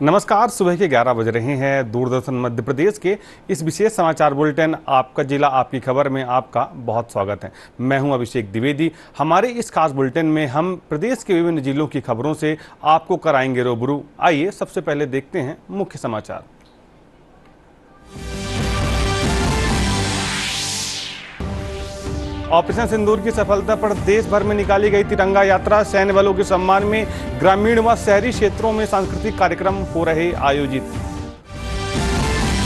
नमस्कार। सुबह के 11 बज रहे हैं। दूरदर्शन मध्य प्रदेश के इस विशेष समाचार बुलेटिन आपका जिला आपकी खबर में आपका बहुत स्वागत है। मैं हूं अभिषेक द्विवेदी। हमारे इस खास बुलेटिन में हम प्रदेश के विभिन्न जिलों की खबरों से आपको कराएंगे रूबरू। आइए सबसे पहले देखते हैं मुख्य समाचार। ऑपरेशन सिंदूर की सफलता पर देश भर में निकाली गई तिरंगा यात्रा। सैन्य बलों के सम्मान में ग्रामीण व शहरी क्षेत्रों में सांस्कृतिक कार्यक्रम हो रहे आयोजित।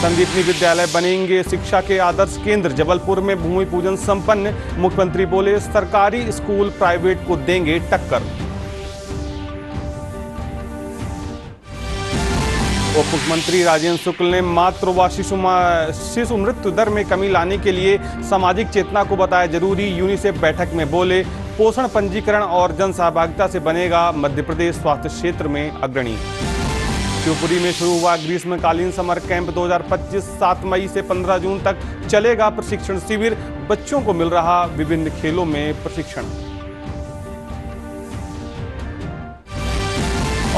संदीपनी विद्यालय बनेंगे शिक्षा के आदर्श केंद्र। जबलपुर में भूमि पूजन संपन्न। मुख्यमंत्री बोले सरकारी स्कूल प्राइवेट को देंगे टक्कर। उप मुख्यमंत्री राजेंद्र शुक्ल ने मातृ व शिशु मृत्यु दर में कमी लाने के लिए सामाजिक चेतना को बताया जरूरी। यूनिसेफ बैठक में बोले पोषण पंजीकरण और जन सहभागिता से बनेगा मध्य प्रदेश स्वास्थ्य क्षेत्र में अग्रणी। शिवपुरी में शुरू हुआ ग्रीष्मकालीन समर कैंप 2025। 7 मई से 15 जून तक चलेगा प्रशिक्षण शिविर। बच्चों को मिल रहा विभिन्न खेलों में प्रशिक्षण।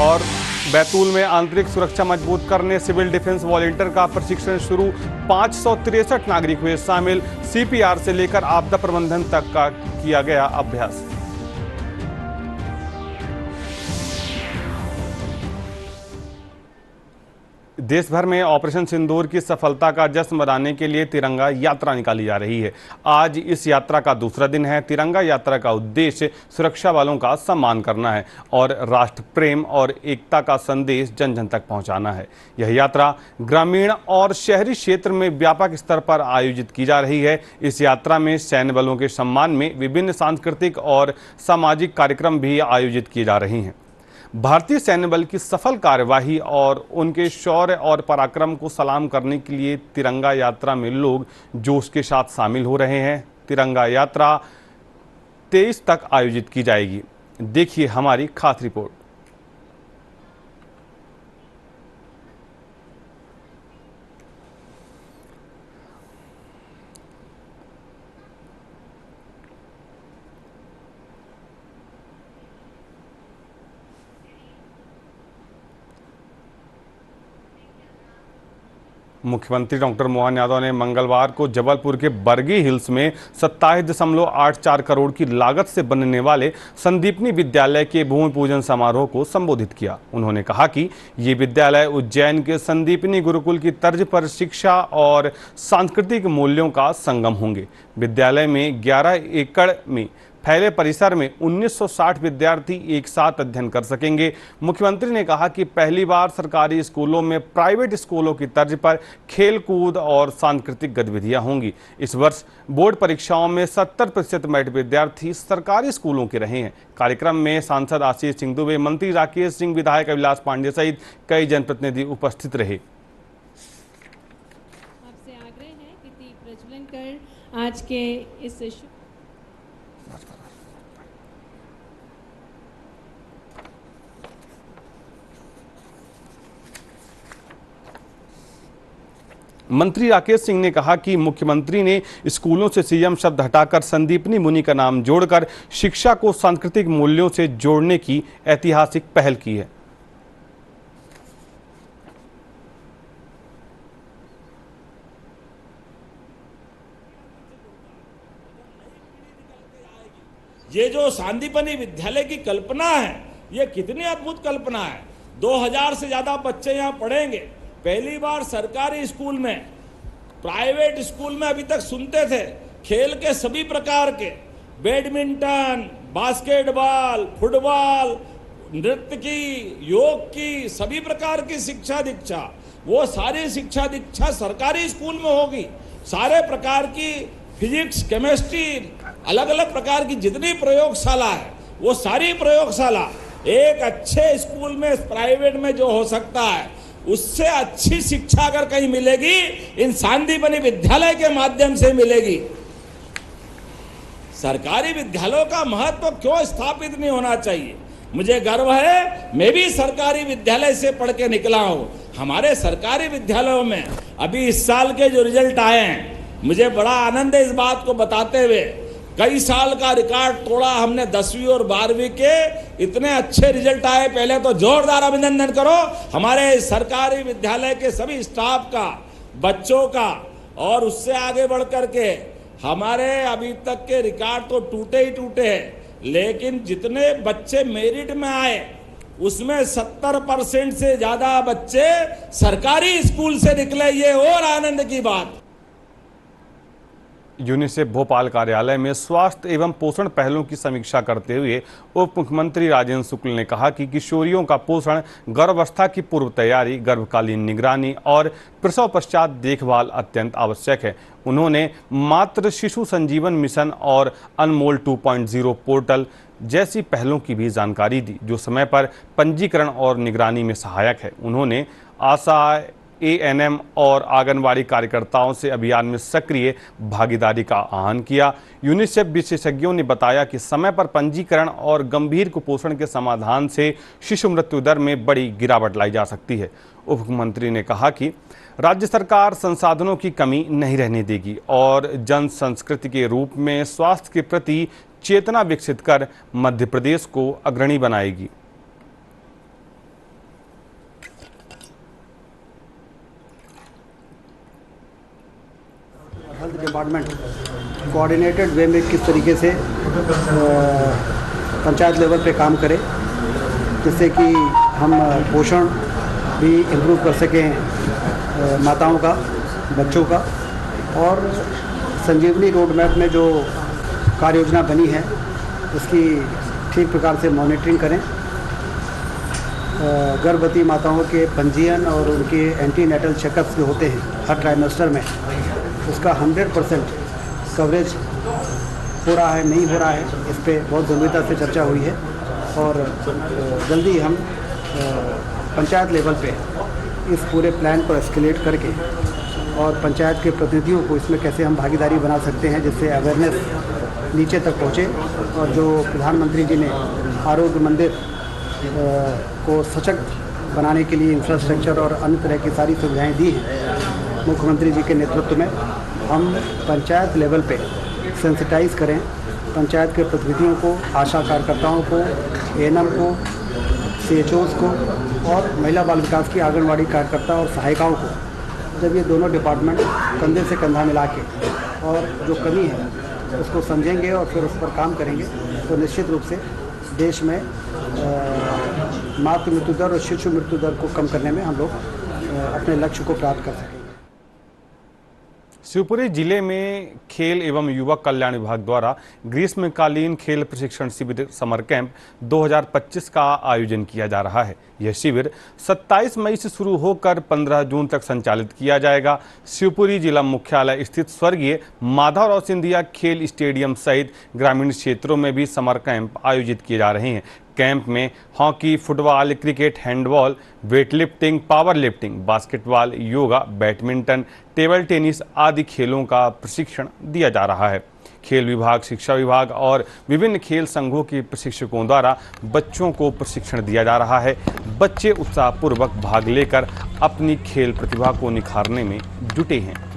और बैतूल में आंतरिक सुरक्षा मजबूत करने सिविल डिफेंस वॉलंटियर का प्रशिक्षण शुरू। 563 नागरिक हुए शामिल। सीपीआर से लेकर आपदा प्रबंधन तक का किया गया अभ्यास। देश भर में ऑपरेशन सिंदूर की सफलता का जश्न मनाने के लिए तिरंगा यात्रा निकाली जा रही है। आज इस यात्रा का दूसरा दिन है। तिरंगा यात्रा का उद्देश्य सुरक्षा बलों का सम्मान करना है और राष्ट्र प्रेम और एकता का संदेश जन जन तक पहुंचाना है। यह यात्रा ग्रामीण और शहरी क्षेत्र में व्यापक स्तर पर आयोजित की जा रही है। इस यात्रा में सैन्य बलों के सम्मान में विभिन्न सांस्कृतिक और सामाजिक कार्यक्रम भी आयोजित किए जा रहे हैं। भारतीय सैन्य बल की सफल कार्यवाही और उनके शौर्य और पराक्रम को सलाम करने के लिए तिरंगा यात्रा में लोग जोश के साथ शामिल हो रहे हैं। तिरंगा यात्रा 23 तक आयोजित की जाएगी। देखिए हमारी खास रिपोर्ट। मुख्यमंत्री डॉक्टर मोहन यादव ने मंगलवार को जबलपुर के बरगी हिल्स में 27.84 करोड़ की लागत से बनने वाले संदीपनी विद्यालय के भूमि पूजन समारोह को संबोधित किया। उन्होंने कहा कि ये विद्यालय उज्जैन के संदीपनी गुरुकुल की तर्ज पर शिक्षा और सांस्कृतिक मूल्यों का संगम होंगे। विद्यालय में 11 एकड़ में फैले परिसर में 1960 विद्यार्थी एक साथ अध्ययन कर सकेंगे। मुख्यमंत्री ने कहा कि पहली बार सरकारी स्कूलों में प्राइवेट स्कूलों की तर्ज पर खेल कूद और सांस्कृतिक गतिविधियां होंगी। इस वर्ष बोर्ड परीक्षाओं में 70% मेरिट विद्यार्थी सरकारी स्कूलों के रहे हैं। कार्यक्रम में सांसद आशीष सिंह दुबे, मंत्री राकेश सिंह, विधायक अभिलाष पांडे सहित कई जनप्रतिनिधि उपस्थित रहे। आपसे आग्रह है कि दीप प्रज्वलन कर आज के इस मंत्री राकेश सिंह ने कहा कि मुख्यमंत्री ने स्कूलों से सीएम शब्द हटाकर संदीपनी मुनि का नाम जोड़कर शिक्षा को सांस्कृतिक मूल्यों से जोड़ने की ऐतिहासिक पहल की है। ये जो संदीपनी विद्यालय की कल्पना है, ये कितनी अद्भुत कल्पना है। 2000 से ज्यादा बच्चे यहाँ पढ़ेंगे। पहली बार सरकारी स्कूल में, प्राइवेट स्कूल में अभी तक सुनते थे खेल के सभी प्रकार के, बैडमिंटन, बास्केटबॉल, फुटबॉल, नृत्य की, योग की, सभी प्रकार की शिक्षा दीक्षा, वो सारी शिक्षा दीक्षा सरकारी स्कूल में होगी। सारे प्रकार की फिजिक्स, केमिस्ट्री, अलग अलग प्रकार की जितनी प्रयोगशाला है, वो सारी प्रयोगशाला एक अच्छे स्कूल में, प्राइवेट में जो हो सकता है, उससे अच्छी शिक्षा अगर कहीं मिलेगी, इन संदीपनी विद्यालय के माध्यम से मिलेगी। सरकारी विद्यालयों का महत्व क्यों स्थापित नहीं होना चाहिए? मुझे गर्व है, मैं भी सरकारी विद्यालय से पढ़ के निकला हूं। हमारे सरकारी विद्यालयों में अभी इस साल के जो रिजल्ट आए हैं, मुझे बड़ा आनंद है इस बात को बताते हुए कई साल का रिकॉर्ड तोड़ा हमने 10वीं और 12वीं के, इतने अच्छे रिजल्ट आए। पहले तो जोरदार अभिनंदन करो हमारे सरकारी विद्यालय के सभी स्टाफ का, बच्चों का। और उससे आगे बढ़ करके हमारे अभी तक के रिकॉर्ड तो टूटे ही टूटे हैं, लेकिन जितने बच्चे मेरिट में आए उसमें 70% से ज्यादा बच्चे सरकारी स्कूल से निकले। ये और आनंद की बात। यूनिसेफ भोपाल कार्यालय में स्वास्थ्य एवं पोषण पहलों की समीक्षा करते हुए उप मुख्यमंत्री राजेंद्र शुक्ल ने कहा कि किशोरियों का पोषण, गर्भावस्था की पूर्व तैयारी, गर्भकालीन निगरानी और प्रसव पश्चात देखभाल अत्यंत आवश्यक है। उन्होंने मातृ शिशु संजीवन मिशन और अनमोल 2.0 पोर्टल जैसी पहलों की भी जानकारी दी, जो समय पर पंजीकरण और निगरानी में सहायक है। उन्होंने आशा, ANM और आंगनबाड़ी कार्यकर्ताओं से अभियान में सक्रिय भागीदारी का आह्वान किया। यूनिसेफ विशेषज्ञों ने बताया कि समय पर पंजीकरण और गंभीर कुपोषण के समाधान से शिशु मृत्यु दर में बड़ी गिरावट लाई जा सकती है। उप मुख्यमंत्री ने कहा कि राज्य सरकार संसाधनों की कमी नहीं रहने देगी और जन संस्कृति के रूप में स्वास्थ्य के प्रति चेतना विकसित कर मध्य प्रदेश को अग्रणी बनाएगी। हेल्थ डिपार्टमेंट कोऑर्डिनेटेड वे में किस तरीके से पंचायत लेवल पे काम करे, जिससे कि हम पोषण भी इम्प्रूव कर सकें माताओं का, बच्चों का। और संजीवनी रोड मैप में जो कार्य योजना बनी है उसकी ठीक प्रकार से मॉनिटरिंग करें। गर्भवती माताओं के पंजीयन और उनके एंटीनेटल चेकअप्स जो होते हैं हर ट्राइमेस्टर में, उसका 100% कवरेज हो रहा है, नहीं हो रहा है, इस पे बहुत गंभीरता से चर्चा हुई है। और जल्दी हम पंचायत लेवल पे इस पूरे प्लान को एस्केलेट करके और पंचायत के प्रतिनिधियों को इसमें कैसे हम भागीदारी बना सकते हैं, जिससे अवेयरनेस नीचे तक पहुँचे। और जो प्रधानमंत्री जी ने आरोग्य मंदिर को सशक्त बनाने के लिए इंफ्रास्ट्रक्चर और अन्य तरह की सारी सुविधाएं दी हैं मुख्यमंत्री जी के नेतृत्व में, हम पंचायत लेवल पे सेंसिटाइज करें पंचायत के प्रतिनिधियों को, आशा कार्यकर्ताओं को, ANM को, CHOs को और महिला बाल विकास की आंगनबाड़ी कार्यकर्ता और सहायिकाओं को। जब ये दोनों डिपार्टमेंट कंधे से कंधा मिला के और जो कमी है उसको समझेंगे और फिर उस पर काम करेंगे, तो निश्चित रूप से देश में मातृ मृत्यु दर और शिशु मृत्यु दर को कम करने में हम लोग अपने लक्ष्य को प्राप्त कर सकेंगे। शिवपुरी जिले में खेल एवं युवक कल्याण विभाग द्वारा ग्रीष्मकालीन खेल प्रशिक्षण शिविर समर कैंप 2025 का आयोजन किया जा रहा है। यह शिविर 27 मई से शुरू होकर 15 जून तक संचालित किया जाएगा। शिवपुरी जिला मुख्यालय स्थित स्वर्गीय माधवराव सिंधिया खेल स्टेडियम सहित ग्रामीण क्षेत्रों में भी समर कैंप आयोजित किए जा रहे हैं। कैंप में hockey, football, cricket, handball, weightlifting, power lifting, basketball, yoga, badminton, table tennis आदि खेलों का प्रशिक्षण दिया जा रहा है। खेल विभाग, शिक्षा विभाग और विभिन्न खेल संघों के प्रशिक्षकों द्वारा बच्चों को प्रशिक्षण दिया जा रहा है। बच्चे उत्साहपूर्वक भाग लेकर अपनी खेल प्रतिभा को निखारने में जुटे हैं।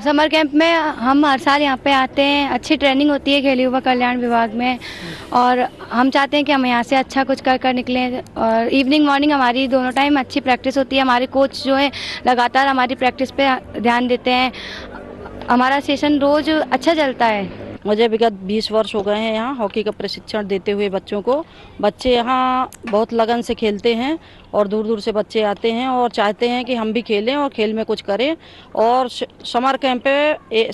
समर कैंप में हम हर साल यहाँ पे आते हैं, अच्छी ट्रेनिंग होती है खेल युवा कल्याण विभाग में और हम चाहते हैं कि हम यहाँ से अच्छा कुछ कर कर निकलें। और इवनिंग मॉर्निंग हमारी दोनों टाइम अच्छी प्रैक्टिस होती है। हमारे कोच जो है लगातार हमारी प्रैक्टिस पे ध्यान देते हैं। हमारा सेशन रोज़ अच्छा चलता है। मुझे विगत 20 वर्ष हो गए हैं यहाँ हॉकी का प्रशिक्षण देते हुए बच्चों को। बच्चे यहाँ बहुत लगन से खेलते हैं और दूर दूर से बच्चे आते हैं और चाहते हैं कि हम भी खेलें और खेल में कुछ करें। और समर कैंप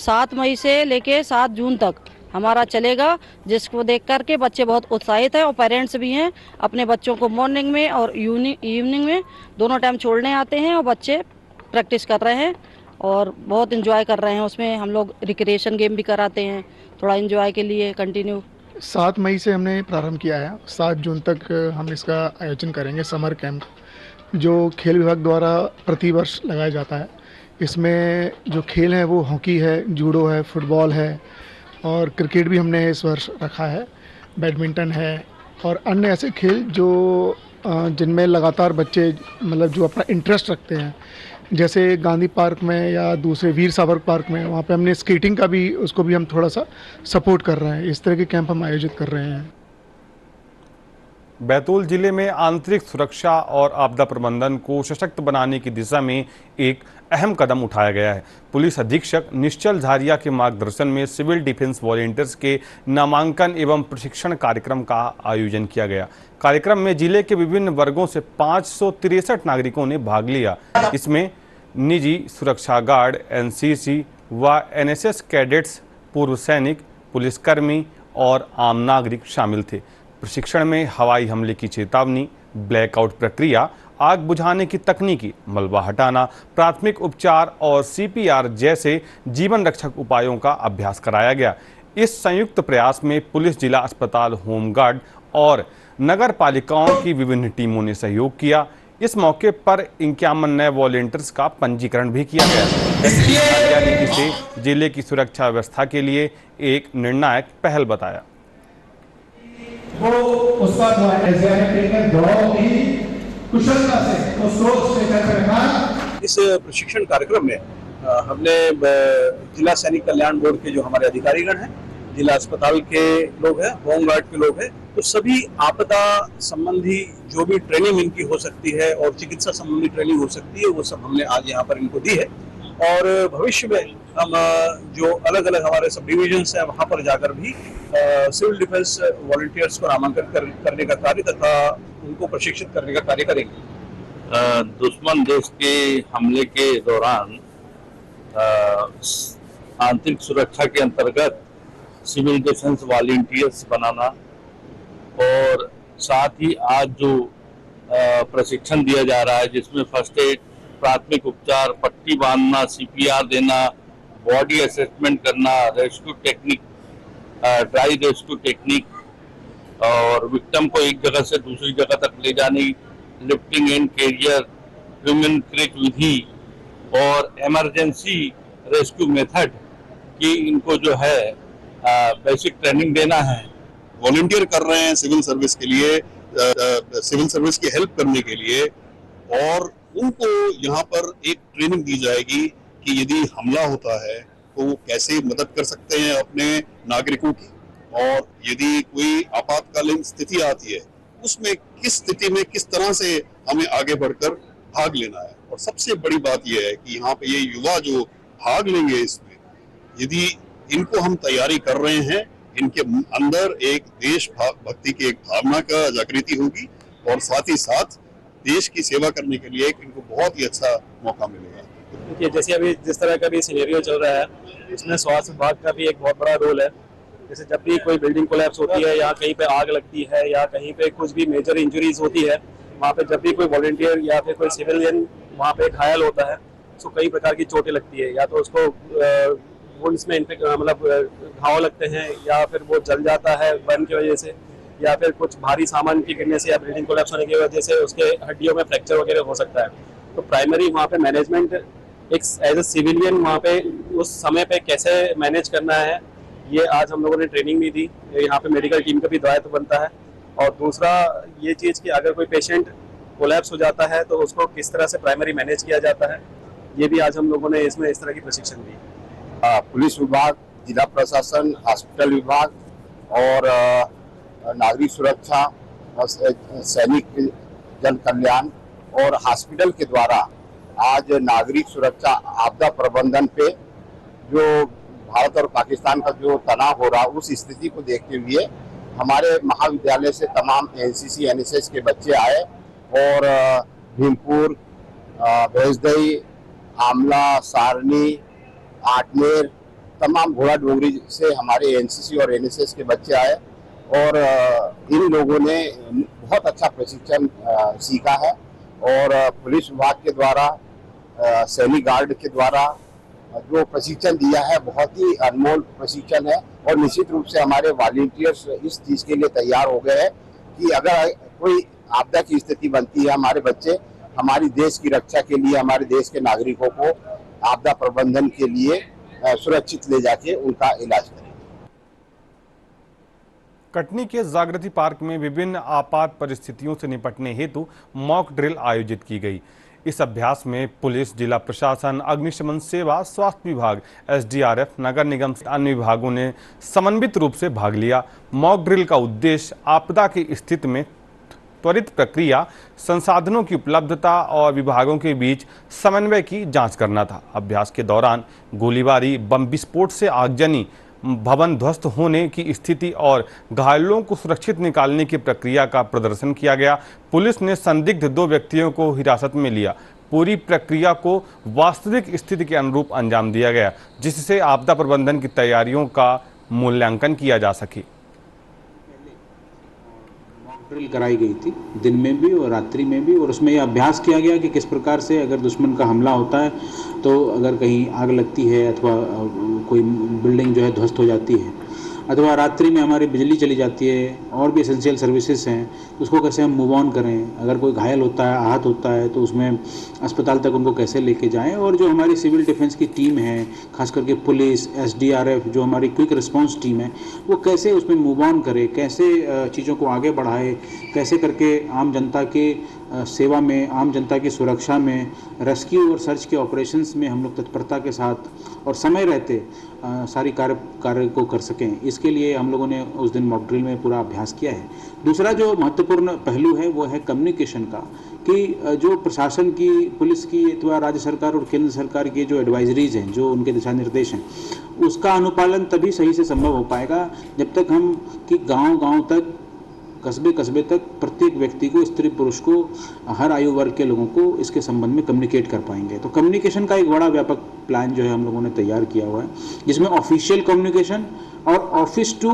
7 मई से लेके 7 जून तक हमारा चलेगा, जिसको देख कर के बच्चे बहुत उत्साहित हैं और पेरेंट्स भी हैं। अपने बच्चों को मॉर्निंग में और इवनिंग में दोनों टाइम छोड़ने आते हैं और बच्चे प्रैक्टिस कर रहे हैं और बहुत एंजॉय कर रहे हैं। उसमें हम लोग रिक्रिएशन गेम भी कराते हैं थोड़ा एंजॉय के लिए कंटिन्यू। 7 मई से हमने प्रारंभ किया है, 7 जून तक हम इसका आयोजन करेंगे समर कैंप, जो खेल विभाग द्वारा प्रति वर्ष लगाया जाता है। इसमें जो खेल हैं वो हॉकी है, जूडो है, फुटबॉल है और क्रिकेट भी हमने इस वर्ष रखा है, बैडमिंटन है और अन्य ऐसे खेल जो जिनमें लगातार बच्चे मतलब जो अपना इंटरेस्ट रखते हैं, जैसे गांधी पार्क में या दूसरे वीर सावरकर पार्क में, वहाँ पे हमने स्केटिंग का भी उसको भी हम थोड़ा सा सपोर्ट कर रहे हैं। इस तरह के कैंप हम आयोजित कर रहे हैं। बैतूल जिले में आंतरिक सुरक्षा और आपदा प्रबंधन को सशक्त बनाने की दिशा में एक अहम कदम उठाया गया है। पुलिस अधीक्षक निश्चल झारिया के मार्गदर्शन में सिविल डिफेंस वॉलंटियर्स के नामांकन एवं प्रशिक्षण कार्यक्रम का आयोजन किया गया। कार्यक्रम में जिले के विभिन्न वर्गों से 563 नागरिकों ने भाग लिया। इसमें निजी सुरक्षा गार्ड, एनसीसी व एनएसएस कैडेट्स, पूर्व सैनिक, पुलिसकर्मी और आम नागरिक शामिल थे। प्रशिक्षण में हवाई हमले की चेतावनी, ब्लैकआउट प्रक्रिया, आग बुझाने की तकनीकी, मलबा हटाना, प्राथमिक उपचार और सीपीआर जैसे जीवन रक्षक उपायों का अभ्यास कराया गया। इस संयुक्त प्रयास में पुलिस, जिला अस्पताल, होमगार्ड और नगर पालिकाओं की विभिन्न टीमों ने सहयोग किया। इस मौके पर 51 नए वॉलंटियर्स का पंजीकरण भी किया गया। इसे जिले की सुरक्षा व्यवस्था के लिए एक निर्णायक पहल बताया। वो उसका बहुत ही कुशलता से और सोच से कर रखा। इस प्रशिक्षण कार्यक्रम में हमने जिला सैनिक कल्याण बोर्ड के जो हमारे अधिकारीगण हैं, जिला अस्पताल के लोग हैं, होमगार्ड के लोग हैं, तो सभी आपदा संबंधी जो भी ट्रेनिंग इनकी हो सकती है और चिकित्सा संबंधी ट्रेनिंग हो सकती है, वो सब हमने आज यहाँ पर इनको दी है। और भविष्य में हम जो अलग अलग हमारे सब डिविजन्स हैं, वहाँ पर जाकर भी सिविल डिफेंस वॉलंटियर्स को नामांकन करने का कार्य तथा उनको प्रशिक्षित करने का कार्य करेंगे। दुश्मन देश के हमले के दौरान आंतरिक सुरक्षा के अंतर्गत सिविल डिफेंस वॉलंटियर्स बनाना और साथ ही आज जो प्रशिक्षण दिया जा रहा है, जिसमें फर्स्ट एड, प्राथमिक उपचार, पट्टी बांधना, सीपीआर देना, बॉडी असेसमेंट करना, rescue technique, dry rescue technique और विक्टिम को एक जगह से दूसरी जगह तक ले जाने, लिफ्टिंग एंड कैरियर, ह्यूमन क्रिक विधि और इमरजेंसी रेस्क्यू मेथड की इनको जो है बेसिक ट्रेनिंग देना है। वॉलंटियर कर रहे हैं सिविल सर्विस के लिए, सिविल सर्विस की हेल्प करने के लिए, और उनको यहाँ पर एक ट्रेनिंग दी जाएगी कि यदि हमला होता है तो वो कैसे मदद कर सकते हैं अपने नागरिकों की, और यदि कोई आपातकालीन स्थिति आती है उसमें किस स्थिति में किस तरह से हमें आगे बढ़कर भाग लेना है। और सबसे बड़ी बात यह है कि यहाँ पे ये युवा जो भाग लेंगे इसमें, यदि इनको हम तैयारी कर रहे हैं, इनके अंदर एक देश भक्ति की एक भावना का जागृति होगी और साथ ही साथ देश की सेवा करने के लिए इनको बहुत ही अच्छा मौका मिलेगा। देखिए, जैसे अभी जिस तरह का भी सिनेरियो चल रहा है, इसमें स्वास्थ्य विभाग का भी एक बहुत बड़ा रोल है। जैसे जब भी कोई बिल्डिंग कोलैप्स होती है या कहीं पे आग लगती है या कहीं पे कुछ भी मेजर इंजरीज होती है, वहाँ पे जब भी कोई वॉलंटियर या फिर कोई सिविलियन वहाँ पे घायल होता है, उसको कई प्रकार की चोटें लगती है, या तो उसको वुंड्स में मतलब घाव लगते हैं, या फिर वो जल जाता है बर्न की वजह से, या फिर कुछ भारी सामान की गिरने से या बिल्डिंग कोलैप्स होने की वजह से उसके हड्डियों में फ्रैक्चर वगैरह हो सकता है। तो प्राइमरी वहाँ पे मैनेजमेंट एक एज ए सिविलियन वहाँ पे उस समय पे कैसे मैनेज करना है, ये आज हम लोगों ने ट्रेनिंग भी दी। यहाँ पे मेडिकल टीम का भी दायित्व बनता है। और दूसरा ये चीज़ कि अगर कोई पेशेंट कोलैप्स हो जाता है तो उसको किस तरह से प्राइमरी मैनेज किया जाता है, ये भी आज हम लोगों ने इसमें इस तरह की प्रशिक्षण दी। पुलिस विभाग, जिला प्रशासन, हॉस्पिटल विभाग और नागरिक सुरक्षा, सैनिक जन कल्याण और हॉस्पिटल के द्वारा आज नागरिक सुरक्षा आपदा प्रबंधन पे जो भारत और पाकिस्तान का जो तनाव हो रहा, उस स्थिति को देखते हुए हमारे महाविद्यालय से तमाम एनसीसी एनएसएस के बच्चे आए और भीमपुर, भैंसदई, आमला, सारनी, आटमेर, तमाम घोड़ा डोंगरी से हमारे एनसीसी और एनएसएस के बच्चे आए और इन लोगों ने बहुत अच्छा प्रशिक्षण सीखा है। और पुलिस विभाग के द्वारा, सैनिक गार्ड के द्वारा जो प्रशिक्षण दिया है, बहुत ही अनमोल प्रशिक्षण है। और निश्चित रूप से हमारे वॉलंटियर्स इस चीज़ के लिए तैयार हो गए हैं कि अगर कोई आपदा की स्थिति बनती है, हमारे बच्चे हमारी देश की रक्षा के लिए, हमारे देश के नागरिकों को आपदा प्रबंधन के लिए सुरक्षित ले जाके उनका इलाज करें। कटनी के जागृति पार्क में विभिन्न आपात परिस्थितियों से निपटने हेतु मॉक ड्रिल आयोजित की गई। इस अभ्यास में पुलिस, जिला प्रशासन, अग्निशमन सेवा, स्वास्थ्य विभाग, एसडीआरएफ, नगर निगम से अन्य विभागों ने समन्वित रूप से भाग लिया। मॉक ड्रिल का उद्देश्य आपदा की स्थिति में त्वरित प्रक्रिया, संसाधनों की उपलब्धता और विभागों के बीच समन्वय की जांच करना था। अभ्यास के दौरान गोलीबारी, बम विस्फोट से आगजनी, भवन ध्वस्त होने की स्थिति और घायलों को सुरक्षित निकालने की प्रक्रिया का प्रदर्शन किया गया। पुलिस ने संदिग्ध 2 व्यक्तियों को हिरासत में लिया। पूरी प्रक्रिया को वास्तविक स्थिति के अनुरूप अंजाम दिया गया, जिससे आपदा प्रबंधन की तैयारियों का मूल्यांकन किया जा सके। ड्रिल कराई गई थी दिन में भी और रात्रि में भी, और उसमें यह अभ्यास किया गया कि किस प्रकार से अगर दुश्मन का हमला होता है तो अगर कहीं आग लगती है अथवा कोई बिल्डिंग जो है ध्वस्त हो जाती है अथवा रात्रि में हमारी बिजली चली जाती है और भी एसेंशियल सर्विसेज हैं, उसको कैसे हम मूव ऑन करें। अगर कोई घायल होता है, आहत होता है तो उसमें अस्पताल तक उनको कैसे लेके जाएं। और जो हमारी सिविल डिफेंस की टीम है, खास करके पुलिस, एसडीआरएफ, जो हमारी क्विक रिस्पांस टीम है, वो कैसे उसमें मूव ऑन करे, कैसे चीज़ों को आगे बढ़ाए, कैसे करके आम जनता के सेवा में, आम जनता की सुरक्षा में, रेस्क्यू और सर्च के ऑपरेशंस में हम लोग तत्परता के साथ और समय रहते सारी कार्य को कर सकें। इसके लिए हम लोगों ने उस दिन मॉक ड्रिल में पूरा अभ्यास किया है। दूसरा जो महत्वपूर्ण पहलू है वो है कम्युनिकेशन का, कि जो प्रशासन की, पुलिस की अथवा राज्य सरकार और केंद्र सरकार की जो एडवाइजरीज हैं, जो उनके दिशा निर्देश हैं, उसका अनुपालन तभी सही से संभव हो पाएगा जब तक हम कि गांव-गांव तक, कस्बे तक प्रत्येक व्यक्ति को, स्त्री पुरुष को, हर आयु वर्ग के लोगों को इसके संबंध में कम्युनिकेट कर पाएंगे। तो कम्युनिकेशन का एक बड़ा व्यापक प्लान जो है हम लोगों ने तैयार किया हुआ है, जिसमें ऑफिशियल कम्युनिकेशन और ऑफिस टू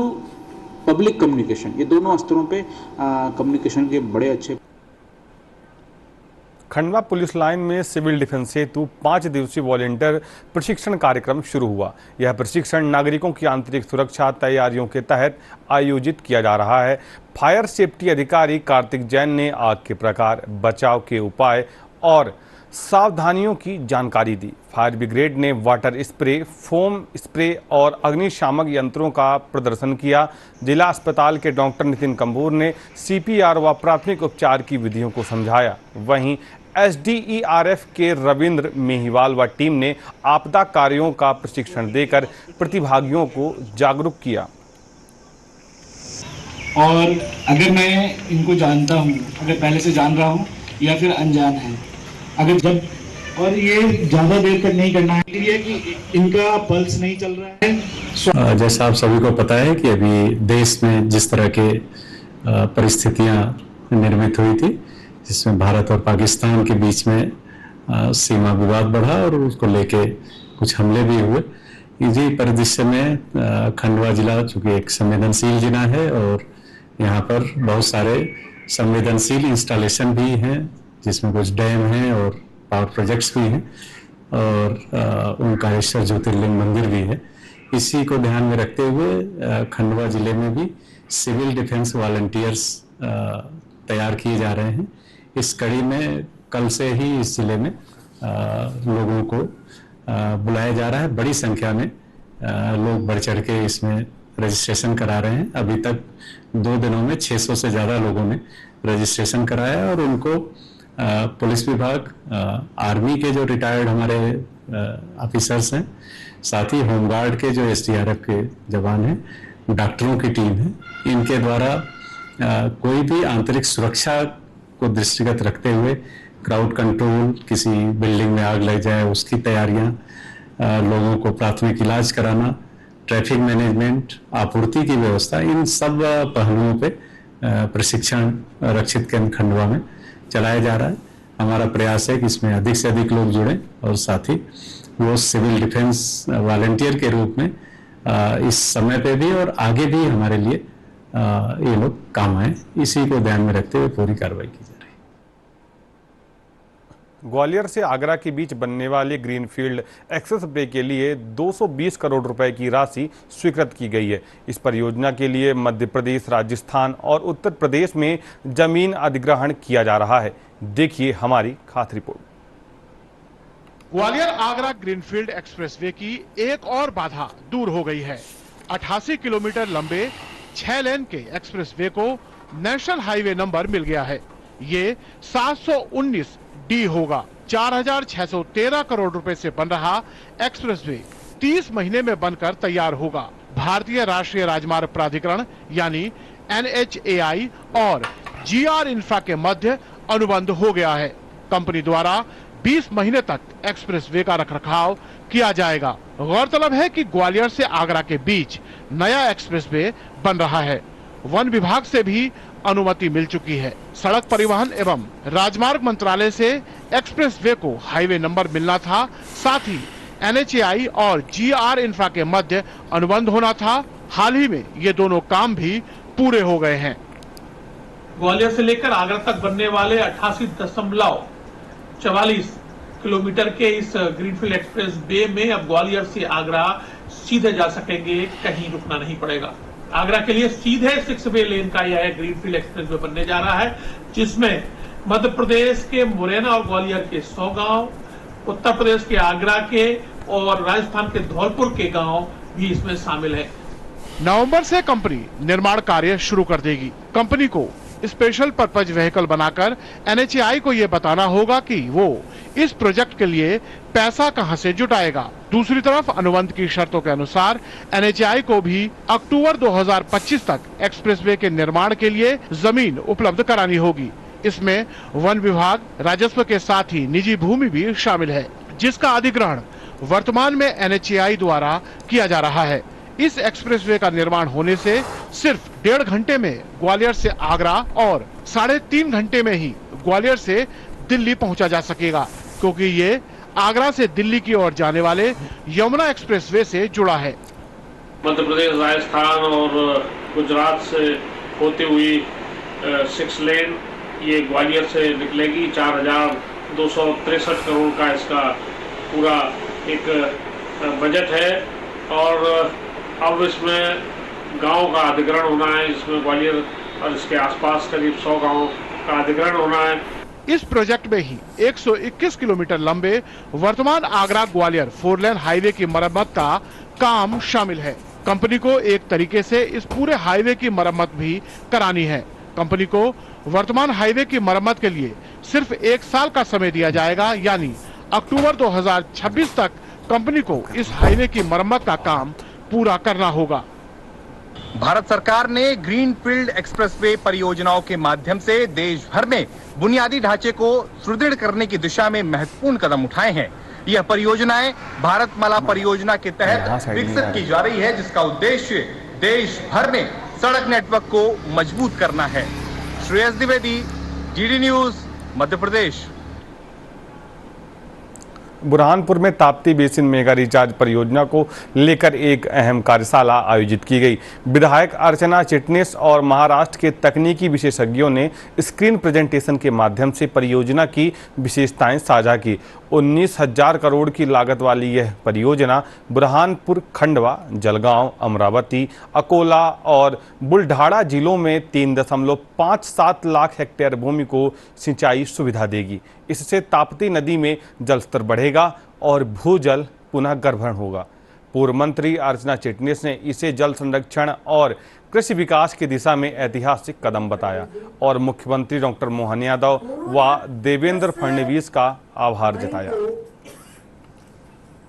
पब्लिक कम्युनिकेशन, ये दोनों स्तरों पे कम्युनिकेशन के बड़े अच्छे। खंडवा पुलिस लाइन में सिविल डिफेंस हेतु 5 दिवसीय वॉलंटियर प्रशिक्षण कार्यक्रम शुरू हुआ। यह प्रशिक्षण नागरिकों की आंतरिक सुरक्षा तैयारियों के तहत आयोजित किया जा रहा है। फायर सेफ्टी अधिकारी कार्तिक जैन ने आग के प्रकार, बचाव के उपाय और सावधानियों की जानकारी दी। फायर ब्रिगेड ने वाटर स्प्रे, फोम स्प्रे और अग्निशामक यंत्रों का प्रदर्शन किया। जिला अस्पताल के डॉक्टर नितिन कंबूर ने सीपीआर व प्राथमिक उपचार की विधियों को समझाया। वहीं एसडीआरएफ के रविंद्र मेहिवाल व टीम ने आपदा कार्यों का प्रशिक्षण देकर प्रतिभागियों को जागरूक किया। और अगर मैं इनको जानता हूँ, अगर पहले से जान रहा हूँ या फिर अनजान है, अगर जब, और ये ज़्यादा देर तक नहीं करना है कि इनका पल्स नहीं चल रहा है। जैसा आप सभी को पता है कि अभी देश में जिस तरह के परिस्थितियां निर्मित हुई थी, जिसमें भारत और पाकिस्तान के बीच में सीमा विवाद बढ़ा और उसको लेके कुछ हमले भी हुए। इसी परिदृश्य में खंडवा जिला चूँकि एक संवेदनशील जिला है और यहाँ पर बहुत सारे संवेदनशील इंस्टॉलेशन भी हैं, जिसमें कुछ डैम हैं और पावर प्रोजेक्ट्स भी हैं और ओंकारेश्वर ज्योतिर्लिंग मंदिर भी है। इसी को ध्यान में रखते हुए खंडवा जिले में भी सिविल डिफेंस वॉलंटियर्स तैयार किए जा रहे हैं। इस कड़ी में कल से ही इस जिले में लोगों को बुलाया जा रहा है। बड़ी संख्या में लोग बढ़ चढ़ के इसमें रजिस्ट्रेशन करा रहे हैं। अभी तक 2 दिनों में 600 से ज़्यादा लोगों ने रजिस्ट्रेशन कराया और उनको पुलिस विभाग, आर्मी के जो रिटायर्ड हमारे ऑफिसर्स हैं, साथ ही होमगार्ड के जो एसडीआरएफ के जवान हैं, डॉक्टरों की टीम है, इनके द्वारा कोई भी आंतरिक सुरक्षा को दृष्टिगत रखते हुए क्राउड कंट्रोल, किसी बिल्डिंग में आग लग जाए उसकी तैयारियां, लोगों को प्राथमिक इलाज कराना, ट्रैफिक मैनेजमेंट, आपूर्ति की व्यवस्था, इन सब पहलुओं पे प्रशिक्षण रक्षित केंद्र खंडवा में चलाया जा रहा है। हमारा प्रयास है कि इसमें अधिक से अधिक लोग जुड़ें और साथ ही वो सिविल डिफेंस वॉलंटियर के रूप में इस समय पे भी और आगे भी हमारे लिए ये लोग काम आए। इसी को ध्यान में रखते हुए पूरी कार्रवाई की जा रही है। ग्वालियर से आगरा के बीच बनने वाले ग्रीनफील्ड एक्सेस वे के लिए 220 करोड़ रुपए की राशि स्वीकृत की गई है। इस परियोजना के लिए मध्य प्रदेश, राजस्थान और उत्तर प्रदेश में जमीन अधिग्रहण किया जा रहा है। देखिए हमारी खास report. Gwalior Agra greenfield expressway की एक और बाधा दूर हो गई है। 88 किलोमीटर लंबे 6 लेन के एक्सप्रेसवे को नेशनल हाईवे नंबर मिल गया है। ये 719 डी होगा। 4,613 करोड़ रुपए से बन रहा एक्सप्रेसवे 30 महीने में बनकर तैयार होगा। भारतीय राष्ट्रीय राजमार्ग प्राधिकरण यानी NHAI और GR इंफ्रा के मध्य अनुबंध हो गया है। कंपनी द्वारा 20 महीने तक एक्सप्रेसवे का रखरखाव किया जाएगा। गौरतलब है कि ग्वालियर से आगरा के बीच नया एक्सप्रेसवे बन रहा है। वन विभाग से भी अनुमति मिल चुकी है। सड़क परिवहन एवं राजमार्ग मंत्रालय से एक्सप्रेसवे को हाईवे नंबर मिलना था। साथ ही NHAI और GR इंफ्रा के मध्य अनुबंध होना था। हाल ही में ये दोनों काम भी पूरे हो गए हैं। ग्वालियर से लेकर आगरा तक बनने वाले 88.44 किलोमीटर के इस ग्रीनफील्ड एक्सप्रेस वे में अब ग्वालियर से आगरा सीधे जा सकेंगे, कहीं रुकना नहीं पड़ेगा। आगरा के लिए सीधे 6 वे लेन का यह ग्रीनफील्ड एक्सप्रेस वे बनने जा रहा है, जिसमें मध्य प्रदेश के मुरैना और ग्वालियर के 100 गांव, उत्तर प्रदेश के आगरा के और राजस्थान के धौलपुर के गांव भी इसमें शामिल है। नवंबर से कंपनी निर्माण कार्य शुरू कर देगी। कंपनी को स्पेशल पर्पज व्हीकल बनाकर NHAI को ये बताना होगा कि वो इस प्रोजेक्ट के लिए पैसा कहां से जुटाएगा। दूसरी तरफ अनुबंध की शर्तों के अनुसार NHAI को भी अक्टूबर 2025 तक एक्सप्रेसवे के निर्माण के लिए जमीन उपलब्ध करानी होगी। इसमें वन विभाग, राजस्व के साथ ही निजी भूमि भी शामिल है, जिसका अधिग्रहण वर्तमान में NHAI द्वारा किया जा रहा है। इस एक्सप्रेसवे का निर्माण होने से सिर्फ 1.5 घंटे में ग्वालियर से आगरा और 3.5 घंटे में ही ग्वालियर से दिल्ली पहुंचा जा सकेगा, क्योंकि ये आगरा से दिल्ली की ओर जाने वाले यमुना एक्सप्रेसवे से जुड़ा है। मध्य प्रदेश, राजस्थान और गुजरात से होती हुई 6 लेन ये ग्वालियर से निकलेगी। 4,263 करोड़ का इसका पूरा एक बजट है और अब इसमें गांव का अधिग्रहण होना है। इसमें ग्वालियर और इसके आसपास करीब 100 गांव का अधिग्रहण होना है। इस प्रोजेक्ट में ही 121 किलोमीटर लंबे वर्तमान आगरा ग्वालियर 4 लेन हाईवे की मरम्मत का काम शामिल है। कंपनी को एक तरीके से इस पूरे हाईवे की मरम्मत भी करानी है। कंपनी को वर्तमान हाईवे की मरम्मत के लिए सिर्फ 1 साल का समय दिया जाएगा, यानी अक्टूबर 2026 तक कंपनी को इस हाईवे की मरम्मत का काम पूरा करना होगा। भारत सरकार ने ग्रीनफील्ड एक्सप्रेसवे परियोजनाओं के माध्यम से देश भर में बुनियादी ढांचे को सुदृढ़ करने की दिशा में महत्वपूर्ण कदम उठाए हैं। यह परियोजनाएं भारतमाला परियोजना के तहत विकसित की जा रही है, जिसका उद्देश्य देश भर में सड़क नेटवर्क को मजबूत करना है। Shreyas Dwivedi, DD news, Madhya Pradesh. बुरहानपुर में ताप्ती बेसिन मेगा रिचार्ज परियोजना को लेकर एक अहम कार्यशाला आयोजित की गई। विधायक अर्चना चिटनिस और महाराष्ट्र के तकनीकी विशेषज्ञों ने स्क्रीन प्रेजेंटेशन के माध्यम से परियोजना की विशेषताएं साझा की। 19,000 करोड़ की लागत वाली यह परियोजना बुरहानपुर, खंडवा, जलगांव, अमरावती, अकोला और बुल्ढाड़ा जिलों में 3.57 लाख हेक्टेयर भूमि को सिंचाई सुविधा देगी। इससे ताप्ती नदी में जलस्तर बढ़ेगा और भूजल पुनः गर्भण होगा। पूर्व मंत्री अर्चना चिटनिस ने इसे जल संरक्षण और कृषि विकास की दिशा में ऐतिहासिक कदम बताया और मुख्यमंत्री डॉक्टर मोहन यादव व देवेंद्र फडणवीस का आभार जताया।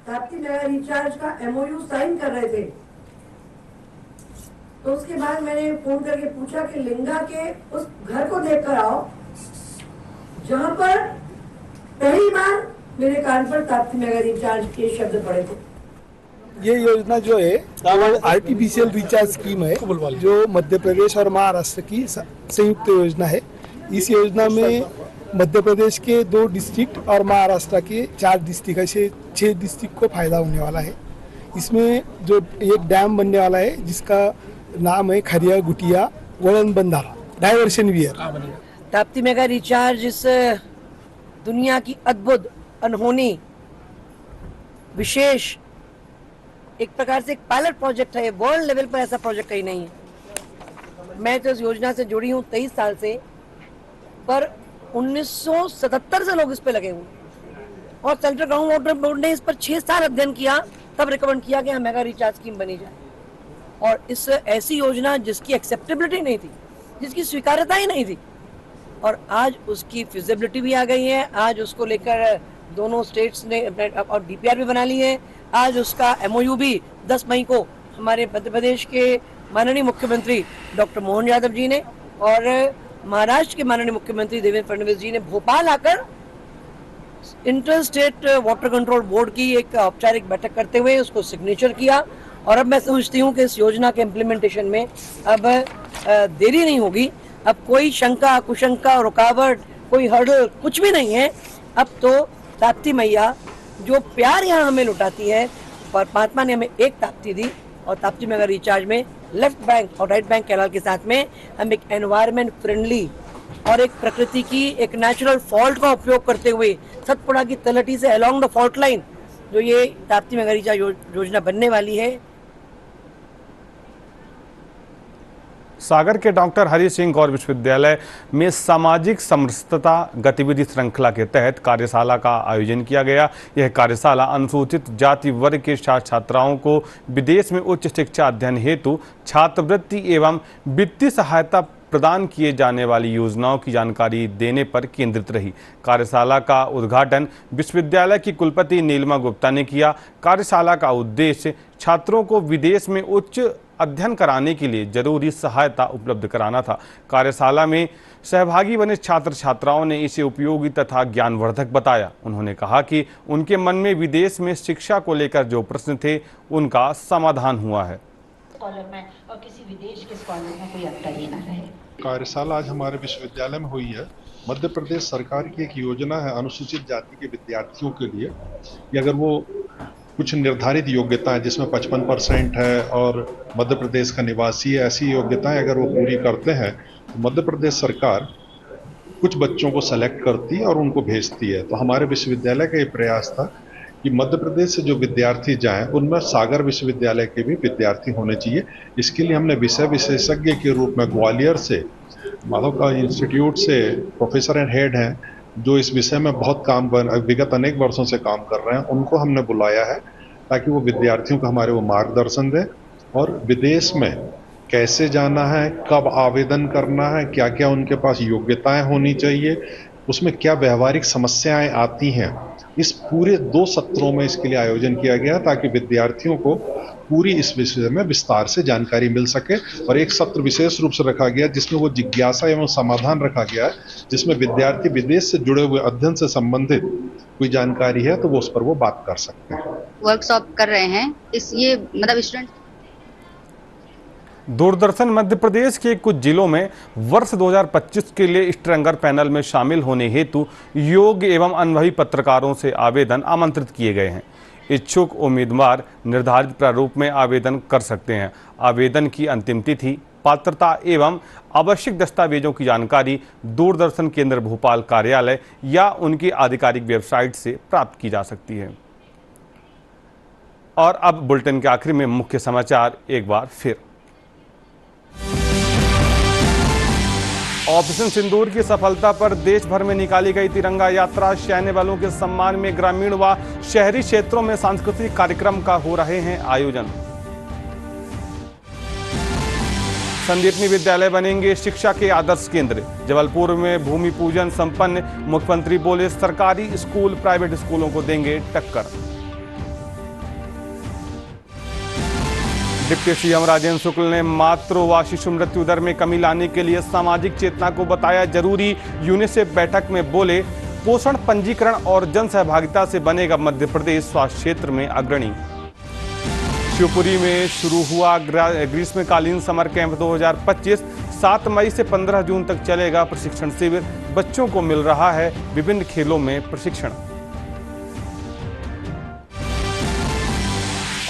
ताप्ती मेगा रिचार्ज का MOU साइन कर रहे थे, तो उसके बाद मैंने फोन करके पूछा कि लिंगा के उस घर को देखकर आओ जहां पर पहली बार मेरे कान पर ताप्ती मेगा रिचार्ज के शब्द पड़े थे। ये योजना जो है आर्टिफिशियल रिचार्ज स्कीम है, जो मध्य प्रदेश और महाराष्ट्र की संयुक्त योजना है। इस योजना में मध्य प्रदेश के 2 डिस्ट्रिक्ट और महाराष्ट्र के 4 डिस्ट्रिक्ट ऐसे 6 डिस्ट्रिक्ट को फायदा होने वाला है। इसमें जो एक डैम बनने वाला है जिसका नाम है खरिया गुटिया वलन बंधारा diversion wear. Tapti mega recharge इस दुनिया की अद्भुत, अनहोनी, विशेष एक प्रकार से एक पायलट प्रोजेक्ट है। वर्ल्ड लेवल पर ऐसा प्रोजेक्ट कहीं नहीं है। मैं तो इस योजना से जुड़ी हूँ 23 साल से, पर 1977 से लोग इस पे लगे हुए और सेंट्रल ग्राउंड वाटर बोर्ड ने इस पर 6 साल अध्ययन किया, तब रिकमेंड किया कि मेगा रिचार्ज स्कीम बनी जाए और इस ऐसी योजना जिसकी एक्सेप्टेबिलिटी नहीं थी, जिसकी स्वीकार्यता ही नहीं थी, और आज उसकी फिजिबिलिटी भी आ गई है। आज उसको लेकर दोनों स्टेट्स ने और डीपीआर भी बना ली है। आज उसका एमओयू भी 10 मई को हमारे मध्य प्रदेश के माननीय मुख्यमंत्री डॉक्टर मोहन यादव जी ने और महाराष्ट्र के माननीय मुख्यमंत्री देवेंद्र फडणवीस जी ने भोपाल आकर inter state water control board की एक औपचारिक बैठक करते हुए उसको सिग्नेचर किया। और अब मैं समझती हूँ कि इस योजना के इम्प्लीमेंटेशन में अब देरी नहीं होगी। अब कोई शंका, कुशंका, रुकावट, कोई हर्डल कुछ भी नहीं है। अब तो ताप्ती मैया जो प्यार यहाँ हमें लुटाती है, परमात्मा ने हमें एक ताप्ती दी और ताप्ती मैया रिचार्ज में लेफ्ट बैंक और राइट बैंक कैनाल के साथ में हम एक एनवायरमेंट फ्रेंडली और एक प्रकृति की एक नेचुरल फॉल्ट का उपयोग करते हुए सतपुड़ा की तलहटी से अलोंग द फॉल्ट लाइन जो ये ताप्ती मैया रिचार्ज योजना बनने वाली है। सागर के डॉक्टर हरि सिंह गौर विश्वविद्यालय में सामाजिक समरसता गतिविधि श्रृंखला के तहत कार्यशाला का आयोजन किया गया। यह कार्यशाला अनुसूचित जाति वर्ग के छात्र छात्राओं को विदेश में उच्च शिक्षा अध्ययन हेतु छात्रवृत्ति एवं वित्तीय सहायता प्रदान किए जाने वाली योजनाओं की जानकारी देने पर केंद्रित रही। कार्यशाला का उद्घाटन विश्वविद्यालय की कुलपति नीलिमा गुप्ता ने किया। कार्यशाला का उद्देश्य छात्रों को विदेश में उच्च अध्ययन कराने के लिए जरूरी सहायता उपलब्ध कराना था। कार्यशाला में सहभागी बने छात्र छात्राओं ने इसे उपयोगी तथा ज्ञानवर्धक बताया। उन्होंने कहा कि उनके मन में विदेश में शिक्षा को लेकर जो प्रश्न थे उनका समाधान हुआ है। स्कॉलर में और किसी विदेश के स्कॉलर में कोई अंतर ही ना रहे। कार्यशाला आज हमारे विश्वविद्यालय में हुई है। मध्य प्रदेश सरकार की एक योजना है अनुसूचित जाति के विद्यार्थियों के लिए कि अगर वो कुछ निर्धारित योग्यताएं जिसमें 55% है और मध्य प्रदेश का निवासी है, ऐसी योग्यताएं अगर वो पूरी करते हैं तो मध्य प्रदेश सरकार कुछ बच्चों को सेलेक्ट करती है और उनको भेजती है। तो हमारे विश्वविद्यालय का ये प्रयास था कि मध्य प्रदेश से जो विद्यार्थी जाएं उनमें सागर विश्वविद्यालय के भी विद्यार्थी होने चाहिए। इसके लिए हमने विषय विशेषज्ञ के रूप में ग्वालियर से माधव का इंस्टीट्यूट से प्रोफेसर एंड हेड हैं जो इस विषय में बहुत विगत अनेक वर्षों से काम कर रहे हैं, उनको हमने बुलाया है ताकि वो विद्यार्थियों को हमारे वो मार्गदर्शन दें और विदेश में कैसे जाना है, कब आवेदन करना है, क्या क्या उनके पास योग्यताएं होनी चाहिए, उसमें क्या व्यवहारिक समस्याएं आती हैं। इस पूरे 2 सत्रों में इसके लिए आयोजन किया गया ताकि विद्यार्थियों को पूरी इस विषय में विस्तार से जानकारी मिल सके। और एक सत्र विशेष रूप से रखा गया जिसमें वो जिज्ञासा एवं समाधान रखा गया है, जिसमें विद्यार्थी विदेश से जुड़े हुए अध्ययन से संबंधित कोई जानकारी है तो वो उस पर वो बात कर सकते हैं। वर्कशॉप कर रहे हैं ये मतलब स्टूडेंट। दूरदर्शन मध्य प्रदेश के कुछ जिलों में वर्ष 2025 के लिए स्ट्रैंगर पैनल में शामिल होने हेतु योग्य एवं अनुभवी पत्रकारों से आवेदन आमंत्रित किए गए हैं। इच्छुक उम्मीदवार निर्धारित प्रारूप में आवेदन कर सकते हैं। आवेदन की अंतिम तिथि, पात्रता एवं आवश्यक दस्तावेजों की जानकारी दूरदर्शन केंद्र भोपाल कार्यालय या उनकी आधिकारिक वेबसाइट से प्राप्त की जा सकती है। और अब बुलेटिन के आखिर में मुख्य समाचार एक बार फिर। ऑपरेशन सिंदूर की सफलता पर देश भर में निकाली गई तिरंगा यात्रा। सैन्य बलों के सम्मान में ग्रामीण व शहरी क्षेत्रों में सांस्कृतिक कार्यक्रम का हो रहे हैं आयोजन। संदीपनी विद्यालय बनेंगे शिक्षा के आदर्श केंद्र। जबलपुर में भूमि पूजन संपन्न। मुख्यमंत्री बोले सरकारी स्कूल प्राइवेट स्कूलों को देंगे टक्कर। डिप्टी सीएम राजेंद्र शुक्ल ने मातृ व शिशु मृत्यु दर में कमी लाने के लिए सामाजिक चेतना को बताया जरूरी। यूनिसेफ बैठक में बोले पोषण पंजीकरण और जन सहभागिता से बनेगा मध्य प्रदेश स्वास्थ्य क्षेत्र में अग्रणी। शिवपुरी में शुरू हुआ ग्रीष्मकालीन समर कैंप 2025। 7 मई से 15 जून तक चलेगा प्रशिक्षण शिविर। बच्चों को मिल रहा है विभिन्न खेलों में प्रशिक्षण।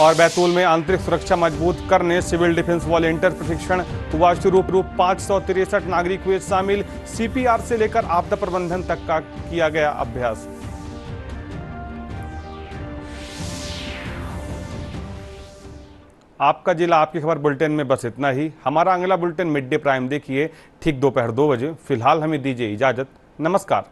और बैतूल में आंतरिक सुरक्षा मजबूत करने सिविल डिफेंस वॉलेंटियर प्रशिक्षण हुआ शुरू। 563 नागरिक हुए शामिल। सीपीआर से लेकर आपदा प्रबंधन तक का किया गया अभ्यास। आपका जिला आपकी खबर बुलेटिन में बस इतना ही। हमारा अगला बुलेटिन मिड डे प्राइम देखिए ठीक दोपहर 2 बजे। फिलहाल हमें दीजिए इजाजत। नमस्कार।